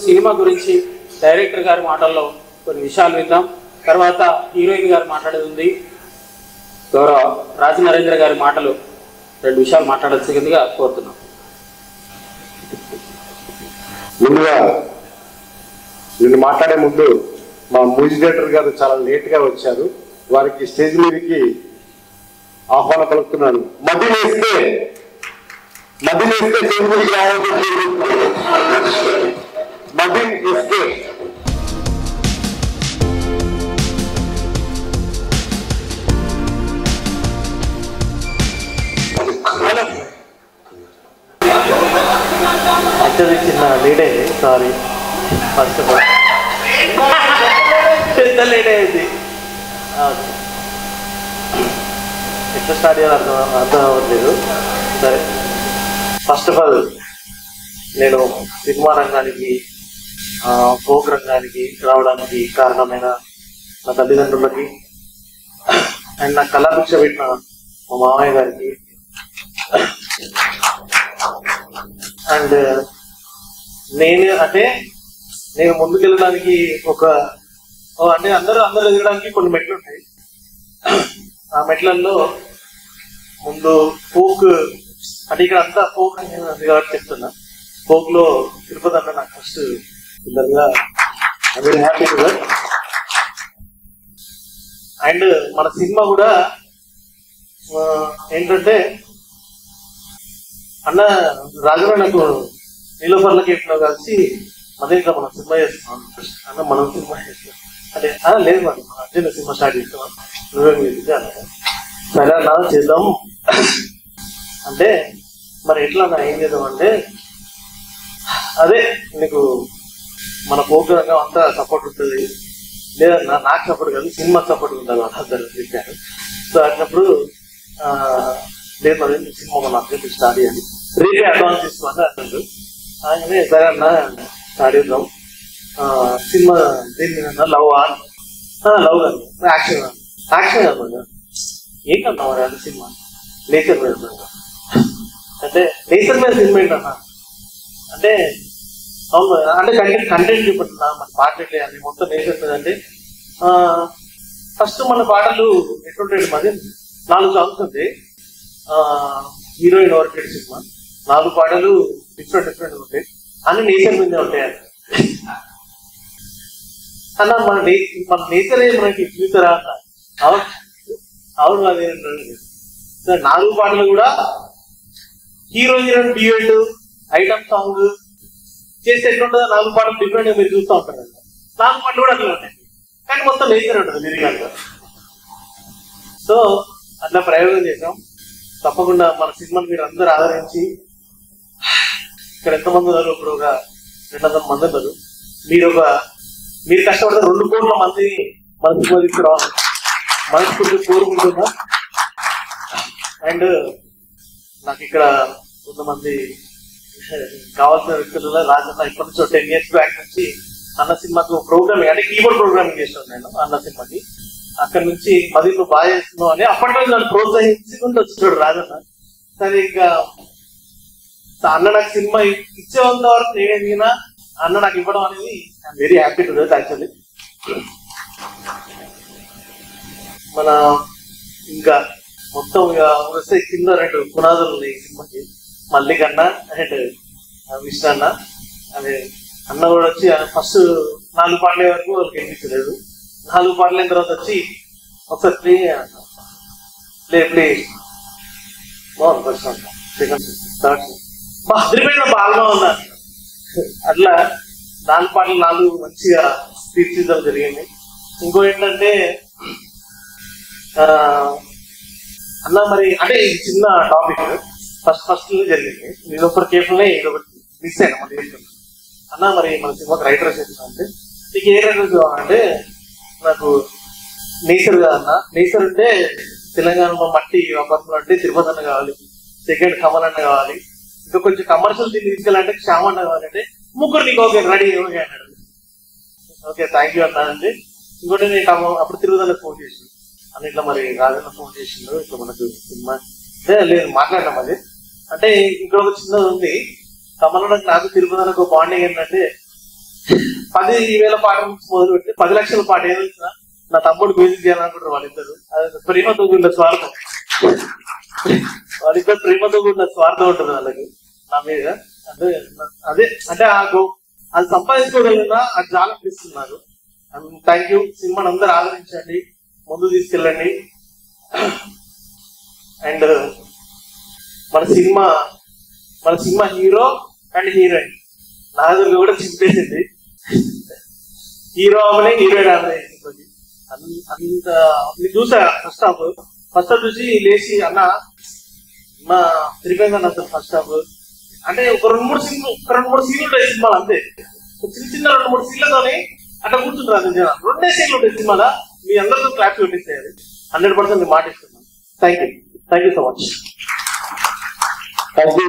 Cinema గురించి director గారి మాటల్లో కొన్ని విషయాలు విందాం. తర్వాత హీరోయిన్ గారు మాట్లాడేది ఉంది. గౌరవ రాజనరేంద్ర గారి మాటలు 2 విషయాలు మాట్లాడాల్సిందిగా కోరుతున్నాం. ముందుగా నేను మాట్లాడే ముందు మా మ్యూజిక్ డైరెక్టర్ గారు చాలా లేట్గా వచ్చారు. వారికి స్టేజ్ మీదకి ఆహ్వానం పలుకుతున్నాను. మధ్యలేస్తే స్టేజ్ మీదకి రావద్దు. మధ్య ఇస్తే చిన్న లేట్ అయింది, సారీ. ఫస్ట్ ఆఫ్ ఆల్ పెద్ద లేట్ అయింది. ఎట్లా స్టార్ట్ చేయాలి అర్థం అవ్వట్లేదు. సరే, ఫస్ట్ ఆఫ్ ఆల్ నేను సినిమా రంగానికి ఫోక్ రంగానికి రావడానికి కారణమైన నా తల్లిదండ్రులకి అండ్ నా కళాభిక్ష పెట్టిన మా మామయ్య గారికి అండ్ నేను ముందుకెళ్ళడానికి అంటే అందరూ ఎదగడానికి కొన్ని మెట్లు ఉంటాయి. ఆ మెట్లలో ముందు ఫోక్ అంటే ఇక్కడ అంతా ఫోక్ అని కాబట్టి చెప్తున్నా. ఫోక్ లో తిరుపతి అంటే నాకు ఫస్ట్ పిల్లలుగా very happy to that. And మన సినిమా కూడా ఏంటంటే అన్న రాజుగా నాకు నీలోఫర్ల కేఫ్లో కలిసి మదేంట్లో మనం సినిమా చేస్తున్నాం అన్న, మనం సినిమా చేస్తున్నాం అంటే లేదు మరి అర్జున్ సినిమా స్టార్ట్ చేస్తున్నాం, నువ్వే మీరు అన్న. సరే అన్న చేద్దాం అంటే మరి ఎట్లా అన్న ఏం చేద్దాం అంటే అదే నీకు మన ఫోక్ రంగం అంతా సపోర్ట్ ఉంటుంది, లేదన్నా నాకు సపోర్ట్ కాదు సినిమా సపోర్ట్ ఉండాలి అందరూ చెప్పారు. సో అన్నప్పుడు లేదు మరి సినిమా మన అర్జెంట్ స్టార్ట్ చేయాలి, రేపే అడ్వాన్స్ తీసుకోండి అన్నాడు. అలాగే సరే అన్న స్టార్ట్ చేద్దాం. సినిమా దేని మీద లవ్ లవ్ కాదు యాక్షన్ కాదు ఏంటన్నా మరి అది సినిమా నేచర్ మీద అంటే నేచర్ మీద సినిమా ఏంటన్నా అంటే అవును అంటే కంటెంట్ చూపెట్టున్నా మన పాటలు అన్ని మొత్తం నేచర్ మీద. అంటే ఫస్ట్ మన పాటలు ఎట్లుంటాయి మరి 4 సాంగ్స్ ఉంది. హీరోయిన్ ఓరియంటెడ్ సినిమా 4 పాటలు డిఫరెంట్ ఉంటాయి, అన్ని నేచర్ మీదే ఉంటాయి అన్న. మన నేచర్ మనకి ఫ్యూచరా అన్న. అవును అదే 4 పాటలు కూడా హీరోయిన్ డ్యూయట్ ఐటమ్ సాంగ్ చేస్తే ఎట్లుంటుందో 4 పాటలు డిఫరెంట్ గా మీరు చూస్తూ ఉంటారు. 4 పాటలు కూడా అట్లా ఉంటాయి, కానీ మొత్తం నేచర్ ఉంటుంది లిరికల్గా. సో అట్లా ప్రయోగం చేసాం. తప్పకుండా మన సినిమాని మీరు అందరూ ఆదరించి, ఇక్కడ ఎంతమంది ఉన్నారు, ఇప్పుడు ఒక 200 మంది ఉన్నారు. మీరు కష్టపడితే 2 కోట్ల మందిని మన సినిమా తీసుకురావాలి మనస్ఫూర్తి కోరుకుంటున్నా. అండ్ నాకు ఇక్కడ కొంతమంది కావాల్సిన వ్యక్తులలో రాజన్న ఇప్పటి నుంచి 10 years బ్యాక్ నుంచి అన్న సినిమాకు ప్రోగ్రామింగ్ అంటే కీబోర్డ్ ప్రోగ్రామింగ్ చేస్తాను నేను అన్న సినిమాకి. అక్కడ నుంచి మరి నువ్వు బాగా చేస్తున్నావు అని అప్పట్లో నన్ను ప్రోత్సహించుకుంటూ వచ్చాడు రాజన్న. సరే ఇంకా అన్న నాకు సినిమా ఇచ్చేంత వరకు నేను ఎదిగినా అన్న నాకు ఇవ్వడం అనేది I'm very happy to do actually. మన ఇంకా మొత్తం వస్తే కింద 2 పునాదులు ఉన్నాయి ఈ సినిమాకి. మల్లిక్ అన్న అండ్ విష్ణు అన్న. అదే అన్న కూడా వచ్చి ఫస్ట్ 4 పాటల వరకు వాళ్ళకి వినిపించలేదు. 4 పాటలు అయిన తర్వాత వచ్చి ఒకసారి ప్లే బాగుంది ఫస్ట్ సాంగ్, సెకండ్ థర్డ్ మా అదిరిపోయిన బాగా ఉన్నా. అట్లా 4 పాటలు 4 మంచిగా తీర్చిదిద్దడం జరిగింది. ఇంకో ఏంటంటే అన్న మరి అంటే ఇది చిన్న టాపిక్ ఫస్ట్ జరిగింది. నేను ఒకరి కేఫ్లోనే ఇదొకటి మిస్ అయినా మన చేస్తున్నాను అన్న. మరి మన సినిమాకి రైటర్ చేస్తున్నా అంటే నీకు ఏ రైటర్ కావాలంటే నాకు నేచర్ కాదన్న. నేచర్ అంటే తెలంగాణలో మట్టి వ్యాపారం అంటే తిరుపతి అన్న కావాలి, సెకండ్ కమల్ అన్న కావాలి, ఇంకా కొంచెం కమర్షియల్ దీన్ని తీసుకెళ్ళాలంటే శ్యామ్ అన్న కావాలంటే 3 నీకు ఓకే రెడీ ఓకే అన్నాడు. ఓకే థ్యాంక్ యూ అన్నా అంటే ఇంకోటి నేను అప్పుడు తిరుపతికి ఫోన్ చేసి అని ఇట్లా మరి రాజన్న ఫోన్ చేసిండు ఇట్లా మనకు సినిమా లేదు మాట్లాడినాం. అది అంటే ఇక్కడ ఒక చిన్నది ఉంది. కమలకి నాకు తిరుపతికి ఒక బాండింగ్ ఏంటంటే 10,000 పాట నుంచి మొదలు పెట్టి 10 లక్షల పాట ఏదో వచ్చినా నా తమ్ముడు మ్యూజిక్ చేయాలనుకుంటారు వాళ్ళిద్దరు. అది ప్రేమతో కూడిన స్వార్థం, వాళ్ళిద్దరు ప్రేమతో కూడిన స్వార్థం ఉంటుంది వాళ్ళకి నా మీద. అదే అంటే అది సంపాదించుకోగలిగినా అది చాలా అనిపిస్తున్నారు. Thank you. సినిమాని అందరూ ఆదరించండి, ముందు తీసుకెళ్ళండి. అండ్ మన cinema hero and heroine Nagadurga కూడా చింపేసింది. హీరో అమ్మనే హీరోయిన్ ఆమె అంత నేను చూసా. ఫస్ట్ హాఫ్ చూసి లేచి అన్న మా తిరిపోయిందన్న అసలు ఫస్ట్ హాఫ్. అంటే ఒక 2-3 సీన్లు ఉంటాయి సినిమాలు, అంతే. చిన్న 2-3 సీన్లతోనే అట్లా కూర్చుంటారు జనం. 2 సీన్లు ఉంటాయి సినిమాలో. మీ అందరితో క్లాప్స్ పెట్టిస్తాయి. 100% మాట ఇస్తున్నాను. Thank you so much. Thank you.